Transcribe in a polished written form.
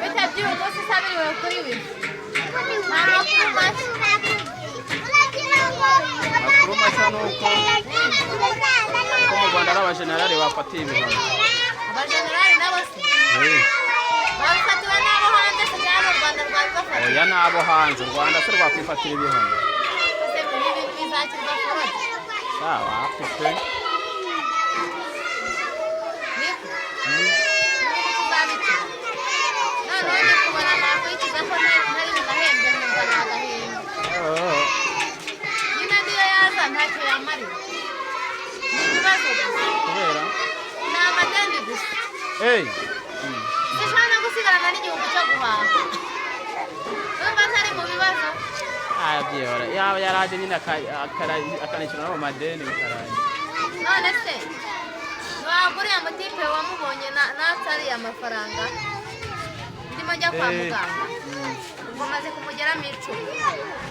Bitabyuye rwose sabiriwe kuri we. Amakuru mashya nuko mu Rwanda ari abajenerali bafatiye ibihano. abajenerali nabo se babifatiwe n'abo hanze se cyangwa u Rwanda rwabibafatiye? Oya n'abo hanze, u Rwanda se rwakwifatira ibihano. Ese ibi bintu bizakirwa forode? Sawa afite Niko tuzabikira. Noneho ndi kubona nakurikiza ko ntari bugahembwe nkumva nagahembwe. Nyine niyo yaza ntacyo yamarira. Ni ibibazo gusa. kubera Ni amadeni gusa. Dushobora gusigarana n'igihugu cyo guhaha. Urumva ntari mu bibazo? byihora yaba yaraje nyine akanishyura no mu madeni bikarangira. None se ntabwo uriya mutipe wamubonye n'atariye amafaranga ndimo njya kwa muganga ubwo maze kumugeramo 10.